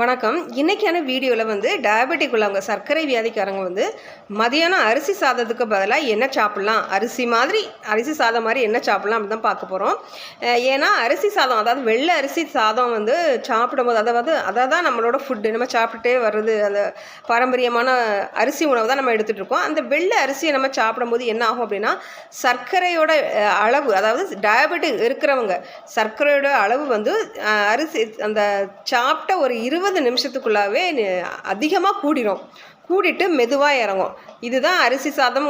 வணக்கம். இன்னைக்கான வீடியோவில் வந்து டயபெட்டிக் உள்ளவங்க சர்க்கரை வியாதிக்காரங்க வந்து மதியானம் அரிசி சாதத்துக்கு பதிலாக என்ன சாப்பிட்லாம், அரிசி சாதம் மாதிரி என்ன சாப்பிட்லாம் அப்படின்னு தான் பார்க்க போகிறோம். ஏன்னா அரிசி சாதம், அதாவது வெள்ளை அரிசி சாதம் வந்து சாப்பிடும்போது அதை தான் நம்மளோட ஃபுட்டு, நம்ம சாப்பிட்டுட்டே வர்றது, அந்த பாரம்பரியமான அரிசி உணவு தான் நம்ம எடுத்துகிட்டு இருக்கோம். அந்த வெள்ளை அரிசியை நம்ம சாப்பிடும்போது என்ன ஆகும் அப்படின்னா, சர்க்கரையோட அளவு, அதாவது டயபெட்டிக் இருக்கிறவங்க சர்க்கரையோட அளவு வந்து அரிசி அந்த சாப்பிட்ட ஒரு 20 நிமிஷத்துக்குள்ளாவே அதிகமாக கூடிட்டு மெதுவாக இறங்கும். இதுதான் அரிசி சாதம்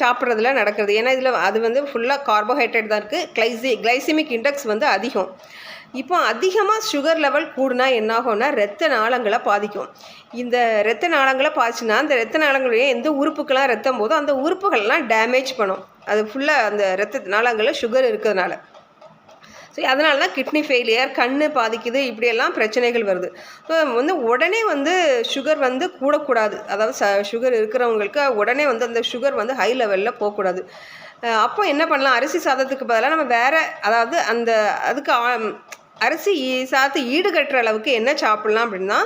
சாப்பிட்றதுல நடக்கிறது. ஏன்னா இதில் அது வந்து ஃபுல்லாக கார்போஹைட்ரேட் தான் இருக்குது. கிளைசிமிக் இண்டெக்ஸ் வந்து அதிகம். இப்போ அதிகமாக சுகர் லெவல் கூடுனா என்னாகும்னா இரத்த நாளங்களை பாதிக்கும். இந்த இரத்த நாளங்களை பாதிச்சுன்னா அந்த இரத்த நாளங்களுடைய எந்த உறுப்புக்கெல்லாம் ரத்தம் போதோ அந்த உறுப்புகள்லாம் டேமேஜ் பண்ணும். அது ஃபுல்லாக அந்த இரத்த நாளங்களில் சுகர் இருக்கிறதுனால. ஸோ அதனால தான் கிட்னி ஃபெயிலியர், கண் பாதிக்குது, இப்படியெல்லாம் பிரச்சனைகள் வருது. ஸோ வந்து உடனே வந்து சுகர் வந்து கூடக்கூடாது. அதாவது சுகர் இருக்கிறவங்களுக்கு உடனே வந்து அந்த சுகர் வந்து ஹை லெவலில் போகக்கூடாது. அப்போ என்ன பண்ணலாம், அரிசி சாதத்துக்கு பதிலாக நம்ம வேறு, அதாவது அதுக்கு அரிசி சாதத்தை ஈடுகட்டுற அளவுக்கு என்ன சாப்பிட்லாம் அப்படின்னா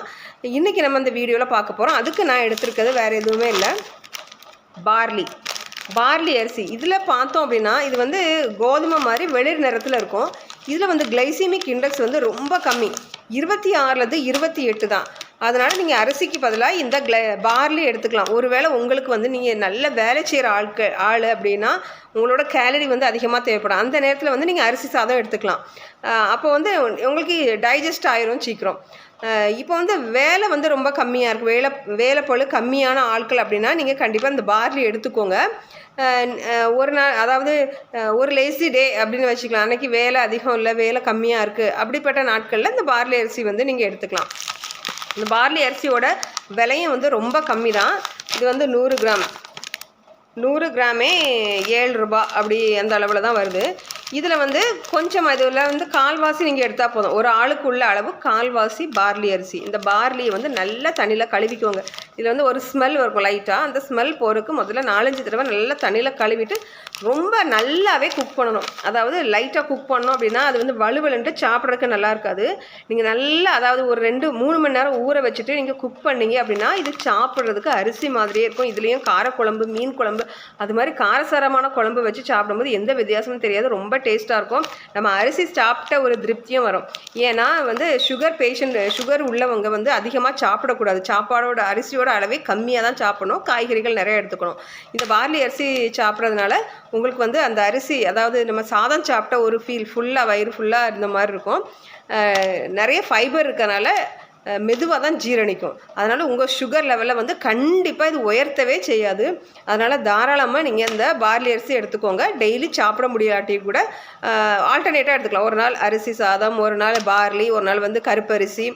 இன்றைக்கி நம்ம இந்த வீடியோவில் பார்க்க போகிறோம். அதுக்கு நான் எடுத்துருக்கிறது வேறு எதுவுமே இல்லை, பார்லி அரிசி. இதில் பார்த்தோம் அப்படின்னா இது வந்து கோதுமை மாதிரி வெளிர் நிறத்தில் இருக்கும். இதில் வந்து கிளைசிமிக் இண்டெக்ஸ் வந்து ரொம்ப கம்மி, 26லேருந்து 28 தான். அதனால் நீங்கள் அரிசிக்கு பதிலாக இந்த பார்லி எடுத்துக்கலாம். ஒருவேளை உங்களுக்கு வந்து நீங்கள் நல்ல வேலை செய்கிற ஆள் அப்படின்னா உங்களோட கேலரி வந்து அதிகமாக தேவைப்படும். அந்த நேரத்தில் வந்து நீங்கள் அரிசி சாதம் எடுத்துக்கலாம். அப்போ வந்து உங்களுக்கு டைஜஸ்ட் ஆயிரும் சீக்கிரம். இப்போ வந்து வேலை வந்து ரொம்ப கம்மியாக இருக்குது, வேலைப்பொழு கம்மியான ஆட்கள் அப்படின்னா நீங்கள் கண்டிப்பாக இந்த பார்லி எடுத்துக்கோங்க. ஒரு நாள், அதாவது ஒரு லேசி டே அப்படின்னு வச்சுக்கலாம். அன்றைக்கி வேலை அதிகம் இல்லை, வேலை கம்மியாக இருக்குது, அப்படிப்பட்ட நாட்களில் இந்த பார்லி அரிசி வந்து நீங்கள் எடுத்துக்கலாம். இந்த பார்லி அரிசியோட விலையும் வந்து ரொம்ப கம்மி தான். இது வந்து 100 கிராமே 7 ரூபா, அப்படி அந்த அளவில் தான் வருது. இதில் வந்து கொஞ்சம் இதில் வந்து கால்வாசி நீங்கள் எடுத்தால் போதும். ஒரு ஆளுக்கு உள்ள அளவு கால்வாசி பார்லி அரிசி. இந்த பார்லியை வந்து நல்லா தண்ணியில் கழுவிக்குவோங்க. இதில் வந்து ஒரு ஸ்மெல் இருக்கும் லைட்டாக. அந்த ஸ்மெல் போகிறதுக்கு முதல்ல 4-5 தடவை நல்லா தண்ணியில் கழுவிட்டு ரொம்ப நல்லாவே குக் பண்ணணும். அதாவது லைட்டாக குக் பண்ணோம் அப்படின்னா அது வந்து வலுவலுன்ட்டு சாப்பிட்றதுக்கு நல்லா இருக்காது. நீங்கள் நல்லா, அதாவது ஒரு 2-3 மணி நேரம் ஊற வச்சுட்டு நீங்கள் குக் பண்ணீங்க அப்படின்னா இது சாப்பிட்றதுக்கு அரிசி மாதிரியே இருக்கும். இதுலேயும் காரக்குழம்பு, மீன் குழம்பு, அது மாதிரி காரசாரமான குழம்பு வச்சு சாப்பிடும்போது எந்த வித்தியாசமும் தெரியாது, ரொம்ப டேஸ்ட்டாக இருக்கும். நம்ம அரிசி சாப்பிட்ட ஒரு திருப்தியும் வரும். ஏன்னா வந்து சுகர் உள்ளவங்க வந்து அதிகமாக சாப்பிடக்கூடாது. அரிசியோட அளவே கம்மியாக தான் சாப்பிடணும். காய்கறிகள் நிறைய எடுத்துக்கணும். இந்த பார்லி அரிசி சாப்பிட்றதுனால உங்களுக்கு வந்து அந்த அரிசி, அதாவது நம்ம சாதம் சாப்பிட்ட ஒரு ஃபுல்லாக, வயிறு ஃபுல்லாக இருந்த மாதிரி இருக்கும். நிறைய ஃபைபர் இருக்கனால மெதுவாக தான் ஜீரணிக்கும். அதனால் உங்கள் சுகர் லெவலில் வந்து கண்டிப்பாக இது உயர்த்தவே செய்யாது. அதனால் தாராளமாக நீங்கள் இந்த பார்லி அரிசி எடுத்துக்கோங்க. டெய்லி சாப்பிட முடியாட்டி கூட ஆல்டர்னேட்டாக எடுத்துக்கலாம். ஒரு நாள் அரிசி சாதம், ஒரு நாள் பார்லி, ஒரு நாள் வந்து கருப்பரிசி,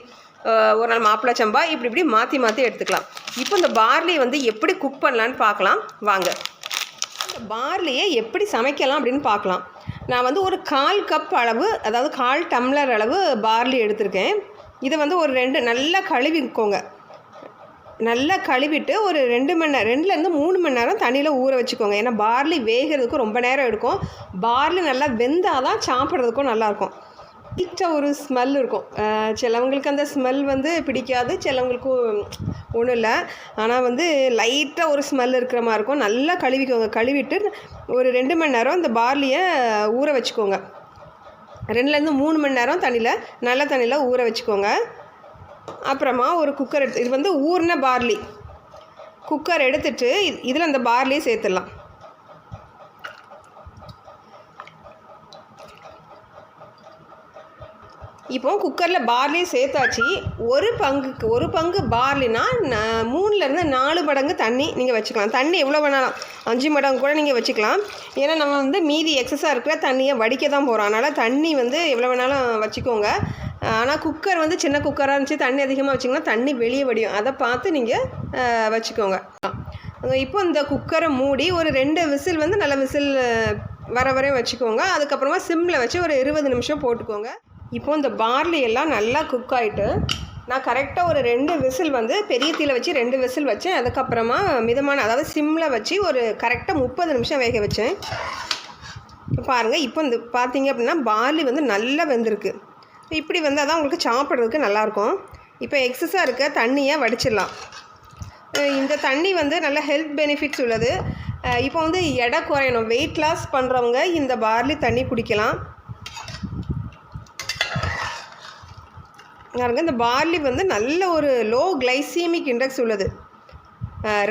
ஒரு நாள் மாப்பிள்ளை சம்பா, இப்படி மாற்றி எடுத்துக்கலாம். இப்போ இந்த பார்லி வந்து எப்படி குக் பண்ணலான்னு பார்க்கலாம் வாங்க. இந்த பார்லியை எப்படி சமைக்கலாம் அப்படின்னு பார்க்கலாம். நான் வந்து ஒரு 1/4 கப் அளவு, அதாவது 1/4 டம்ளர் அளவு பார்லி எடுத்திருக்கேன். இதை வந்து ஒரு 2 நல்லா கழுவிக்கோங்க. நல்லா கழுவிட்டு ஒரு 2லேருந்து 3 மணி நேரம் தண்ணியில் ஊற வச்சுக்கோங்க. ஏன்னா பார்லி வேகிறதுக்கும் ரொம்ப நேரம் எடுக்கும். பார்லி நல்லா வெந்தால் தான் சாப்பிட்றதுக்கும் நல்லாயிருக்கும். லைட்டாக ஒரு ஸ்மெல் இருக்கும். சிலவங்களுக்கு அந்த ஸ்மெல் வந்து பிடிக்காது, சிலவங்களுக்கு ஒன்றும் இல்லை. ஆனால் வந்து லைட்டாக ஒரு ஸ்மெல் இருக்கிற மாதிரி இருக்கும். நல்லா கழுவிக்கோங்க. கழுவிட்டு ஒரு 2 மணி நேரம் இந்த பார்லியை ஊற வச்சுக்கோங்க. 2லேருந்து 3 மணி நேரம் நல்ல தண்ணியில் ஊற வச்சுக்கோங்க. அப்புறமா ஒரு குக்கர் இது வந்து ஊறின பார்லி குக்கர் எடுத்துட்டு இதில் அந்த பார்லியை சேர்த்துடலாம். இப்போ குக்கரில் பார்லி சேர்த்தாச்சு. ஒரு பங்கு பார்லினா 3லேருந்து 4 மடங்கு தண்ணி நீங்கள் வச்சுக்கலாம். தண்ணி எவ்வளோ வேணாலும் 5 மடங்கு கூட நீங்கள் வச்சுக்கலாம். ஏன்னா நம்ம வந்து மீதி எக்ஸஸாக இருக்கிற தண்ணியை வடிக்க தான் போகிறோம். அதனால் தண்ணி வந்து எவ்வளோ வேணாலும் வச்சுக்கோங்க. ஆனால் குக்கர் வந்து சின்ன குக்கராக இருந்துச்சு, தண்ணி அதிகமாக வச்சிங்கன்னா தண்ணி வெளியே வடியும். அதை பார்த்து நீங்கள் வச்சுக்கோங்க. இப்போ இந்த குக்கரை மூடி ஒரு 2 விசில் வந்து நல்ல விசில் வர வரையும் வச்சுக்கோங்க. அதுக்கப்புறமா சிம்மில் வச்சு ஒரு 20 நிமிஷம் போட்டுக்கோங்க. இப்போ இந்த பார்லி எல்லாம் நல்லா குக் ஆகிட்டு நான் கரெக்டாக ஒரு 2 விசில் வந்து பெரிய தீயில் வச்சு 2 விசில் வச்சேன். அதுக்கப்புறமா மிதமான, அதாவது சிம்மில் வச்சு ஒரு கரெக்டாக 30 நிமிஷம் வேக வச்சேன். பாருங்கள், இப்போ இந்த பார்த்தீங்க அப்படின்னா பார்லி வந்து நல்லா வெந்திருக்கு. இப்படி வந்தால் தான் உங்களுக்கு சாப்பிட்றதுக்கு நல்லாயிருக்கும். இப்போ எக்ஸஸாக இருக்க தண்ணியை வடிச்சிடலாம். இந்த தண்ணி வந்து நல்ல ஹெல்த் பெனிஃபிட்ஸ் உள்ளது. இப்போ வந்து எடை குறையணும், வெயிட் லாஸ் பண்ணுறவங்க இந்த பார்லி தண்ணி குடிக்கலாம். பாருங்க, இந்த பார்லி வந்து நல்ல ஒரு லோ கிளைசீமிக் இண்டெக்ஸ் உள்ளது.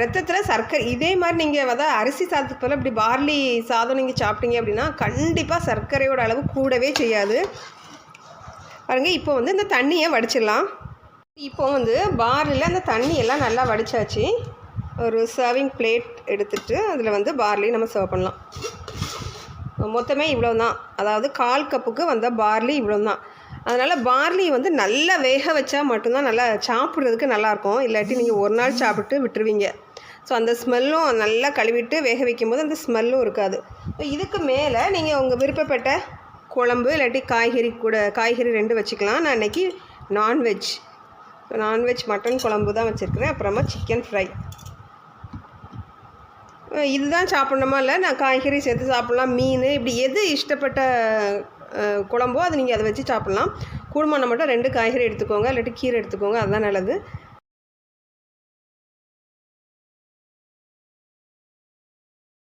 ரத்தத்தில் சர்க்கரை இதே மாதிரி நீங்கள் அதாவது அரிசி சாதத்துக்கு போல் இப்படி பார்லி சாதம் நீங்கள் சாப்பிட்டீங்க அப்படின்னா கண்டிப்பாக சர்க்கரையோட அளவு கூடவே செய்யாது. பாருங்கள், இப்போ வந்து இந்த தண்ணியை வடிச்சிடலாம். இப்போ வந்து பார்லியில் அந்த தண்ணியெல்லாம் நல்லா வடித்தாச்சு. ஒரு சர்விங் பிளேட் எடுத்துகிட்டு அதில் வந்து பார்லி நம்ம சர்வ் பண்ணலாம். மொத்தமே இவ்வளோ தான், அதாவது 1/4 கப்புக்கு வந்த பார்லி இவ்வளோ தான். அதனால் பார்லி வந்து நல்லா வேக வச்சா மட்டும்தான் நல்லா சாப்பிட்றதுக்கு நல்லாயிருக்கும். இல்லாட்டி நீங்கள் ஒரு நாள் சாப்பிட்டு விட்டுருவீங்க. ஸோ அந்த ஸ்மெல்லும் நல்லா கழுவிட்டு வேக வைக்கும்போது அந்த ஸ்மெல்லும் இருக்காது. இதுக்கு மேலே நீங்கள் உங்கள் விருப்பப்பட்ட குழம்பு இல்லாட்டி காய்கறி 2 வச்சுக்கலாம். நான் இன்றைக்கி நான்வெஜ் மட்டன் குழம்பு தான் வச்சுருக்கிறேன். அப்புறமா சிக்கன் ஃப்ரை. இதுதான் சாப்பிட்ணுமா இல்லை, நான் காய்கறி சேர்த்து சாப்பிட்லாம், மீன், இப்படி எது இஷ்டப்பட்ட குழம்போ அதை நீங்கள் அதை வச்சு சாப்பிட்லாம். கூடுமான மட்டும் 2 காய்கறி எடுத்துக்கோங்க, இல்லாட்டி கீரை எடுத்துக்கோங்க, அதுதான் நல்லது.